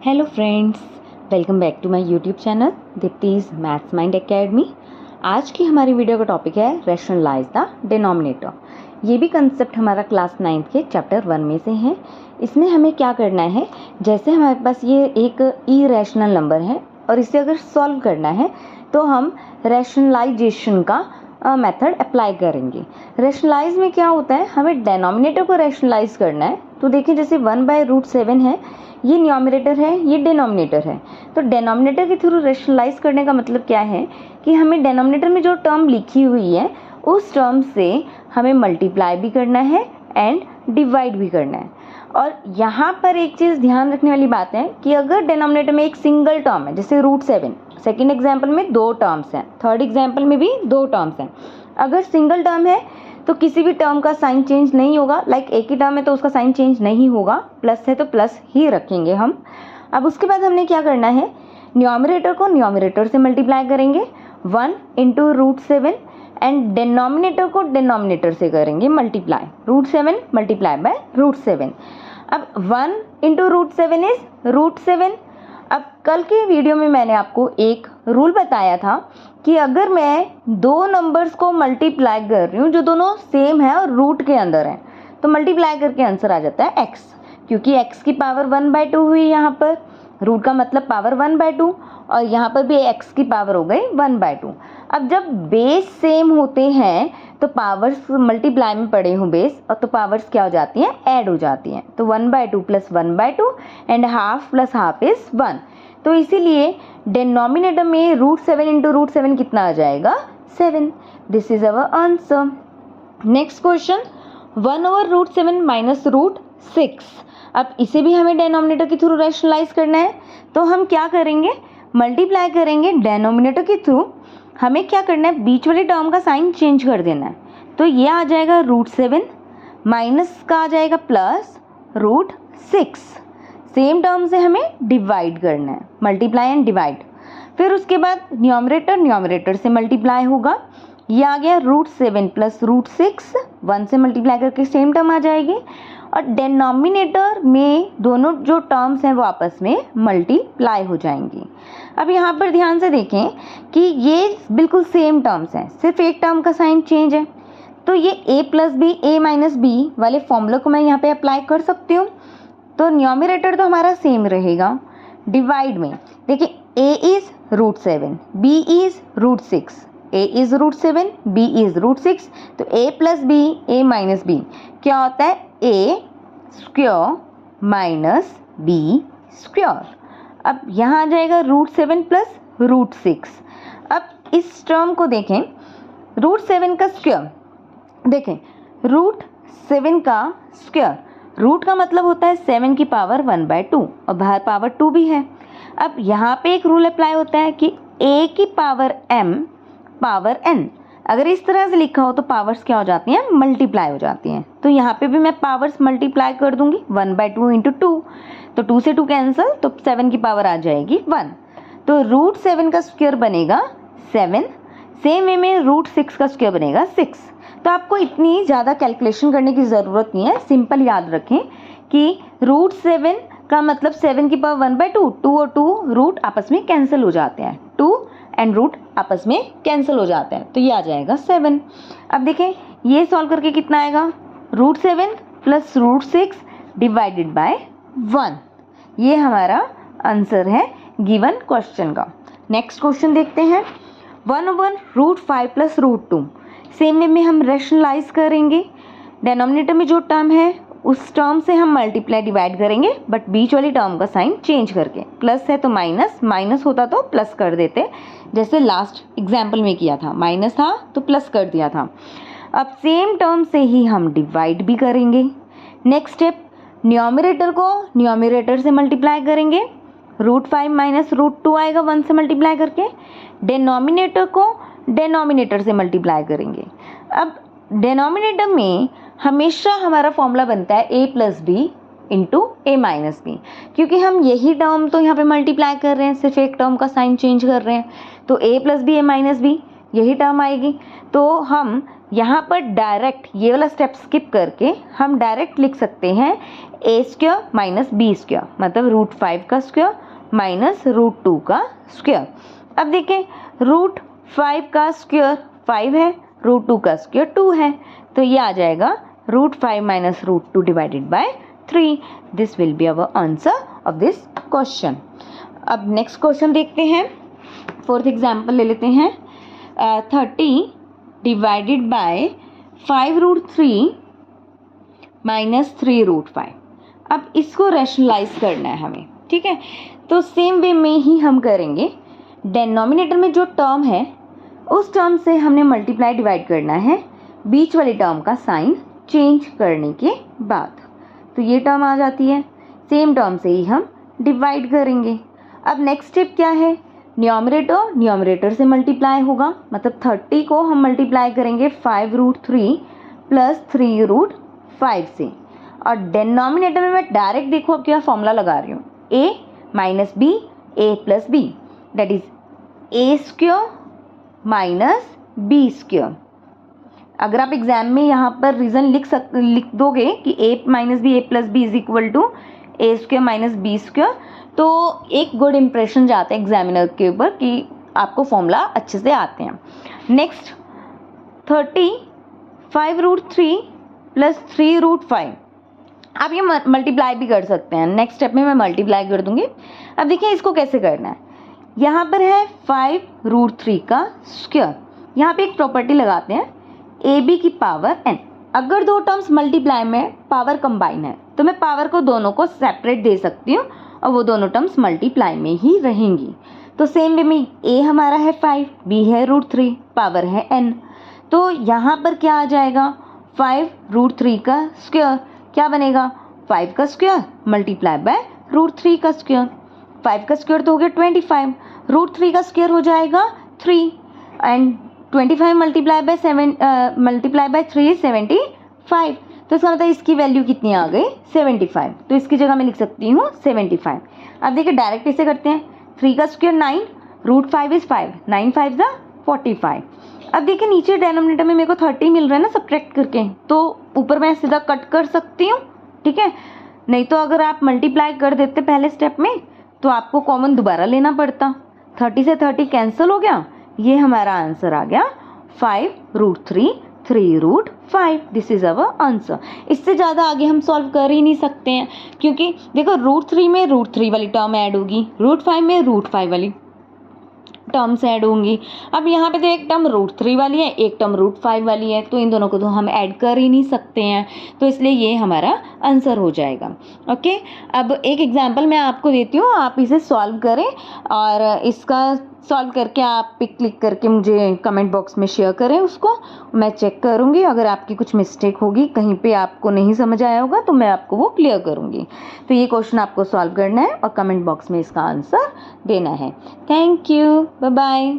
Hello friends, welcome back to my YouTube channel Deepti's maths mind academy. आज की हमारी video का टॉपिक है रैशनलाइज द डिनोमिनेटर। ये भी कंसेप्ट हमारा क्लास 9th के चैप्टर 1 में से है। इसमें हमें क्या करना है, जैसे हमारे पास ये एक इरेशनल नंबर है और इसे अगर सॉल्व करना है तो हम रैशनलाइजेशन का मेथड अप्लाई करेंगे। रैशनलाइज में क्या होता है, हमें डिनोमिनेटर को रैशनलाइज करना है। तो देखिए जैसे 1/√7 है, ये न्यूमरेटर है, ये डिनोमिनेटर है। तो डिनोमिनेटर के थ्रू रैशनलाइज करने का मतलब क्या है कि हमें डिनोमिनेटर में जो टर्म लिखी हुई है उस टर्म से हमें मल्टीप्लाई भी करना है एंड डिवाइड भी करना है। और यहाँ पर एक चीज़ ध्यान रखने वाली बात है कि अगर डिनोमिनेटर में एक सिंगल टर्म है, जैसे √7, सेकेंड एग्जाम्पल में 2 टर्म्स हैं, थर्ड एग्जाम्पल में भी 2 टर्म्स हैं। अगर सिंगल टर्म है तो किसी भी टर्म का साइन चेंज नहीं होगा। लाइक एक ही टर्म है तो उसका साइन चेंज नहीं होगा, प्लस है तो प्लस ही रखेंगे हम। अब उसके बाद हमने क्या करना है, न्यूमरेटर को न्यूमरेटर से मल्टीप्लाई करेंगे 1 × √7 एंड डिनोमिनेटर को डिनोमिनेटर से करेंगे मल्टीप्लाई, √7 मल्टीप्लाई बाय √7। अब 1 × √7 इज √7। अब कल के वीडियो में मैंने आपको एक रूल बताया था कि अगर मैं दो नंबर्स को मल्टीप्लाई कर रही हूँ जो दोनों सेम है और रूट के अंदर हैं, तो मल्टीप्लाई करके आंसर आ जाता है x, क्योंकि x की पावर 1/2 हुई यहाँ पर, रूट का मतलब पावर 1/2, और यहाँ पर भी x की पावर हो गई 1/2। अब जब बेस सेम होते हैं तो पावर्स मल्टीप्लाई में पड़े हों बेस, और तो पावर्स क्या हो जाती हैं, ऐड हो जाती हैं। तो 1/2 + 1/2 एंड हाफ + हाफ इज 1। तो इसीलिए डिनोमिनेटर में √7 × √7 कितना आ जाएगा, 7। This is our answer. Next question, 1/√7 - √6। अब इसे भी हमें डिनोमिनेटर के थ्रू रैशनलाइज करना है। तो हम क्या करेंगे, मल्टीप्लाई करेंगे डिनोमिनेटर के थ्रू। हमें क्या करना है, बीच वाले टर्म का साइन चेंज कर देना है। तो ये आ जाएगा √7 माइनस का आ जाएगा प्लस √6। सेम टर्म से हमें डिवाइड करना है, मल्टीप्लाई एंड डिवाइड। फिर उसके बाद न्यूमरेटर न्यूमरेटर से मल्टीप्लाई होगा। ये आ गया √7 + √6, 1 से मल्टीप्लाई करके सेम टर्म आ जाएगी। और डिनोमिनेटर में दोनों जो टर्म्स हैं वो आपस में मल्टीप्लाई हो जाएंगी। अब यहाँ पर ध्यान से देखें कि ये बिल्कुल सेम टर्म्स हैं, सिर्फ एक टर्म का साइन चेंज है। तो ये a + b a - b वाले फॉर्मूला को मैं यहाँ पे अप्लाई कर सकती हूँ। तो न्यूमरेटर तो हमारा सेम रहेगा। डिवाइड में देखिए a is √7, b is √6, a is √7, b is √6। तो a + b a - b क्या होता है, a² - b²। अब यहाँ आ जाएगा √7 + √6। अब इस टर्म को देखें, √7 का स्क्वायर देखें, √7 का स्क्वायर, रूट का मतलब होता है 7 की पावर 1/2 और बाहर पावर 2 भी है। अब यहाँ पे एक रूल अप्लाई होता है कि a की पावर m पावर n, अगर इस तरह से लिखा हो तो पावर्स क्या हो जाती हैं, मल्टीप्लाई हो जाती हैं। तो यहाँ पे भी मैं पावर्स मल्टीप्लाई कर दूंगी, 1/2 × 2, तो 2 से 2 कैंसिल, तो 7 की पावर आ जाएगी 1। तो √7 का स्क्वायर बनेगा 7, सेम वे में √6 का स्क्वायर बनेगा 6। तो आपको इतनी ज़्यादा कैलकुलेशन करने की ज़रूरत नहीं है, सिंपल याद रखें कि √7 का मतलब 7 की पावर 1/2, 2 और 2 रूट आपस में कैंसिल हो जाते हैं, 2 एंड रूट आपस में कैंसिल हो जाते हैं। तो ये आ जाएगा 7। अब देखें ये सॉल्व करके कितना आएगा, √7 + √6 डिवाइडेड बाय 1। ये हमारा आंसर है गिवन क्वेश्चन का। नेक्स्ट क्वेश्चन देखते हैं, 1/√5 + √2। सेम वे में हम रैशनलाइज करेंगे। डिनोमिनेटर में जो टर्म है उस टर्म से हम मल्टीप्लाई डिवाइड करेंगे, बट बीच वाली टर्म का साइन चेंज करके, प्लस है तो माइनस, माइनस होता तो प्लस कर देते, जैसे लास्ट एग्जाम्पल में किया था, माइनस था तो प्लस कर दिया था। अब सेम टर्म से ही हम डिवाइड भी करेंगे। नेक्स्ट स्टेप, न्यूमरेटर को न्यूमरेटर से मल्टीप्लाई करेंगे, √5 - √2 आएगा 1 से मल्टीप्लाई करके। डिनोमिनेटर को डिनोमिनेटर से मल्टीप्लाई करेंगे। अब डिनोमिनेटर में हमेशा हमारा फॉर्मूला बनता है a + b × a - b, क्योंकि हम यही टर्म तो यहाँ पे मल्टीप्लाई कर रहे हैं, सिर्फ एक टर्म का साइन चेंज कर रहे हैं। तो a + b a - b यही टर्म आएगी। तो हम यहाँ पर डायरेक्ट ये वाला स्टेप स्किप करके हम डायरेक्ट लिख सकते हैं a square minus b square, मतलब रूट 5 का स्क्वायर माइनस रूट 2 का स्क्वायर। अब देखें रूट 5 का स्क्वायर 5 है, रूट 2 का स्क्वायर 2 है, तो ये आ जाएगा root 5 minus root 2 divided by 3। This will be our answer of this question. अब नेक्स्ट क्वेश्चन देखते हैं। फोर्थ एग्जाम्पल ले लेते हैं। 30 divided by 5 root 3 minus 3 root 5। अब इसको रैशनलाइज करना है हमें, ठीक है। तो सेम वे में ही हम करेंगे। डेनोमिनेटर में जो टर्म है उस टर्म से हमने मल्टीप्लाई डिवाइड करना है बीच वाली टर्म का साइन चेंज करने के बाद। तो ये टर्म आ जाती है, सेम टर्म से ही हम डिवाइड करेंगे। अब नेक्स्ट स्टेप क्या है, न्यूमरेटर से मल्टीप्लाई होगा, मतलब 30 को हम मल्टीप्लाई करेंगे 5 रूट 3 प्लस 3 रूट 5 से। और डेनोमिनेटर में मैं डायरेक्ट देखो अब क्या फॉर्मूला लगा रही हूँ, a minus B A plus B, that is A square minus B square. अगर आप एग्जाम में यहाँ पर रीज़न लिख दोगे कि a minus B A plus B is equal to A square minus B square, तो एक गुड इंप्रेशन जाता है एग्जामिनर के ऊपर कि आपको फॉर्मूला अच्छे से आते हैं। नेक्स्ट 5 रूट 3 प्लस 3 रूट 5, आप ये मल्टीप्लाई भी कर सकते हैं। नेक्स्ट स्टेप में मैं मल्टीप्लाई कर दूंगी। अब देखिए इसको कैसे करना है। यहाँ पर है 5 रूट 3 का स्क्वायर, यहाँ पे एक प्रॉपर्टी लगाते हैं ए बी की पावर n। अगर दो टर्म्स मल्टीप्लाई में पावर कंबाइन है तो मैं पावर को दोनों को सेपरेट दे सकती हूँ और वो दोनों टर्म्स मल्टीप्लाई में ही रहेंगी। तो सेम वे में a हमारा है 5, b है रूट 3, पावर है n। तो यहाँ पर क्या आ जाएगा, 5 रूट 3 का स्क्वायर क्या बनेगा, 5 का स्क्वायर मल्टीप्लाई बाय रूट 3 का स्क्वायर। 5 का स्क्वायर तो हो गया 25, रूट 3 का स्क्वायर हो जाएगा 3, एंड 25 मल्टीप्लाई बाय 3 75। तो इसका मतलब इसकी वैल्यू कितनी आ गई, 75। तो इसकी जगह मैं लिख सकती हूँ 75। अब देखिए डायरेक्ट इसे करते हैं, 3 का स्क्वायर 9, रूट 5 इज 5, 9 5 ज़ा 45। अब देखिए नीचे डेनोमिनेटर में मेरे को 30 मिल रहा है ना सब्ट्रैक्ट करके, तो ऊपर मैं सीधा कट कर सकती हूँ, ठीक है। नहीं तो अगर आप मल्टीप्लाई कर देते पहले स्टेप में तो आपको कॉमन दोबारा लेना पड़ता। 30 से 30 कैंसिल हो गया, ये हमारा आंसर आ गया 5 root 3 3 root 5। This is our answer. इससे ज़्यादा आगे हम सॉल्व कर ही नहीं सकते हैं, क्योंकि देखो रूट 3 में रूट 3 वाली टर्म ऐड होगी, रूट 5 में रूट 5 वाली टर्म्स ऐड होंगी। अब यहाँ पे तो एक टर्म रूट 3 वाली है, एक टर्म रूट 5 वाली है, तो इन दोनों को तो हम ऐड कर ही नहीं सकते हैं, तो इसलिए ये हमारा आंसर हो जाएगा। ओके, अब एक एग्जांपल मैं आपको देती हूँ, आप इसे सॉल्व करें और इसका सॉल्व करके आप पिक क्लिक करके मुझे कमेंट बॉक्स में शेयर करें, उसको मैं चेक करूँगी। अगर आपकी कुछ मिस्टेक होगी, कहीं पे आपको नहीं समझ आया होगा, तो मैं आपको वो क्लियर करूँगी। तो ये क्वेश्चन आपको सॉल्व करना है और कमेंट बॉक्स में इसका आंसर देना है। Thank you, bye bye.